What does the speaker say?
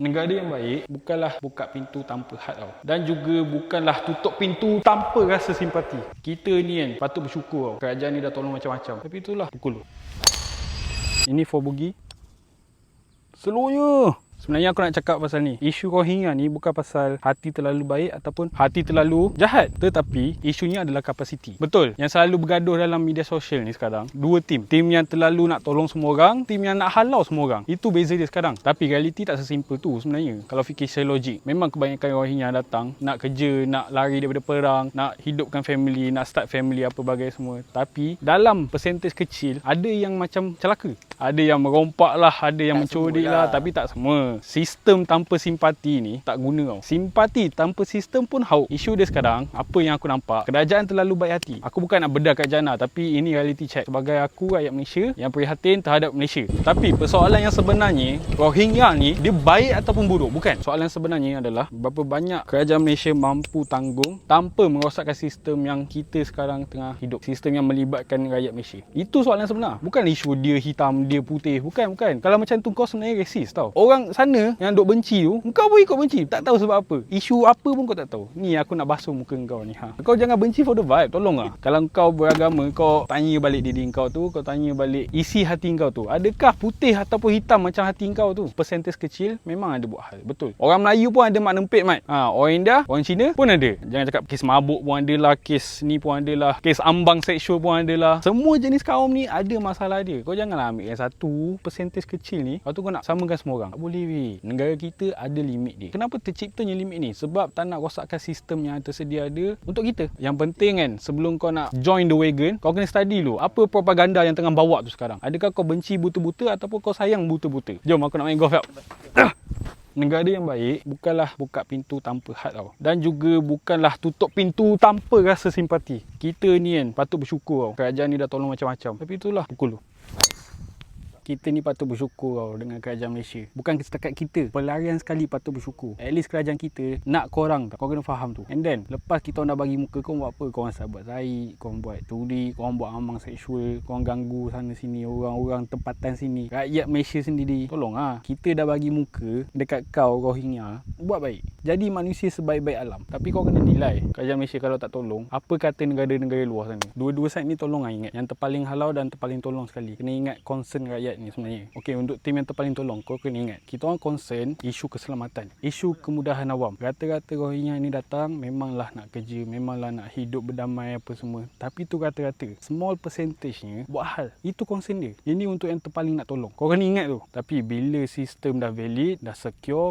Negara yang baik bukanlah buka pintu tanpa had tau. Dan juga bukanlah tutup pintu tanpa rasa simpati. Kita ni kan patut bersyukur tau. Kerajaan ni dah tolong macam-macam. Tapi itulah pukul. Ini for Bugi. Seluruhnya. Sebenarnya aku nak cakap pasal ni. Isu Rohingya ni bukan pasal hati terlalu baik ataupun hati terlalu jahat. Tetapi isunya adalah kapasiti. Betul. Yang selalu bergaduh dalam media sosial ni sekarang. Dua tim. Tim yang terlalu nak tolong semua orang. Tim yang nak halau semua orang. Itu beza dia sekarang. Tapi realiti tak sesimpel tu sebenarnya. Kalau fikir secara logik. Memang kebanyakan Rohingya datang. Nak kerja, nak lari daripada perang. Nak hidupkan family, nak start family apa bagai semua. Tapi dalam persentage kecil. Ada yang macam celaka. Ada yang merompak lah. Ada yang mencuri lah. Tapi tak semua. Sistem tanpa simpati ni tak guna tau. Simpati tanpa sistem pun hauk. Isu dia sekarang, apa yang aku nampak, kerajaan terlalu baik hati. Aku bukan nak bedah kerajaan lah, tapi ini reality check. Sebagai aku rakyat Malaysia yang prihatin terhadap Malaysia. Tapi persoalan yang sebenarnya, Rohingya ni dia baik ataupun buruk? Bukan. Soalan sebenarnya adalah berapa banyak kerajaan Malaysia mampu tanggung tanpa merosakkan sistem yang kita sekarang tengah hidup. Sistem yang melibatkan rakyat Malaysia. Itu soalan sebenar. Bukan isu dia hitam, dia putih. Bukan. Kalau macam tu kau sebenarnya racist tau. Orang sana yang duk benci tu, kau pun ikut benci. Tak tahu sebab apa. Isu apa pun kau tak tahu. Ni aku nak basuh muka kau ni. Kau jangan benci for the vibe. Tolong lah. Kalau kau beragama, kau tanya balik diri kau tu. Kau tanya balik isi hati kau tu. Adakah putih ataupun hitam macam hati kau tu? Persentage kecil memang ada buat hal. Betul. Orang Melayu pun ada mak nempit mat. Orang India, orang Cina pun ada. Jangan cakap kes mabuk pun ada lah. Kes ni pun ada lah. Kes ambang seksual pun ada lah. Semua jenis kaum ni ada masalah dia. Kau janganlah ambil yang satu persentage kecil ni. Lepas tu kau nak samakan semua orang. Tak boleh weh. Negara kita ada limit dia. Kenapa terciptanya limit ni? Sebab tak nak rosakkan sistem yang tersedia ada untuk kita. Yang penting kan, sebelum kau nak join the wagon, kau kena study dulu. Apa propaganda yang tengah bawa tu sekarang? Adakah kau benci buta-buta ataupun kau sayang buta-buta? Jom aku nak main golf. Negara yang baik bukanlah buka pintu tanpa had tau. Dan juga bukanlah tutup pintu tanpa rasa simpati. Kita ni kan patut bersyukur tau. Kerajaan ni dah tolong macam-macam. Tapi itulah pukul. Kita ni patut bersyukur tau dengan kerajaan Malaysia. Bukan setakat kita. Pelarian sekali patut bersyukur. At least kerajaan kita nak korang tau. Kau kena faham tu. And then, lepas kita orang dah bagi muka, kau buat apa? Kau orang sahabat Zaid, kau orang buat turi, kau orang buat ambang seksual, kau orang ganggu sana sini, orang-orang tempatan sini. Rakyat Malaysia sendiri. Tolong lah. Kita dah bagi muka dekat kau, Rohingya. Buat baik. Jadi manusia sebaik-baik alam. Tapi kau kena nilai. Kerajaan Malaysia kalau tak tolong, apa kata negara-negara luar sana? Dua-dua side ni tolong lah ingat. Yang terpaling halau dan terpaling tolong sekali. Kena ingat concern rakyat ni sebenarnya. Okey, untuk tim yang terpaling tolong, kau kena ingat, kita orang concern isu keselamatan, isu kemudahan awam. Rata-rata Rohingya ni datang memanglah nak kerja, memanglah nak hidup berdamai apa semua. Tapi tu rata-rata. Small percentage-nya buat hal. Itu concern dia. Ini untuk yang terpaling nak tolong. Kau kena ingat tu. Tapi bila sistem dah valid, dah secure,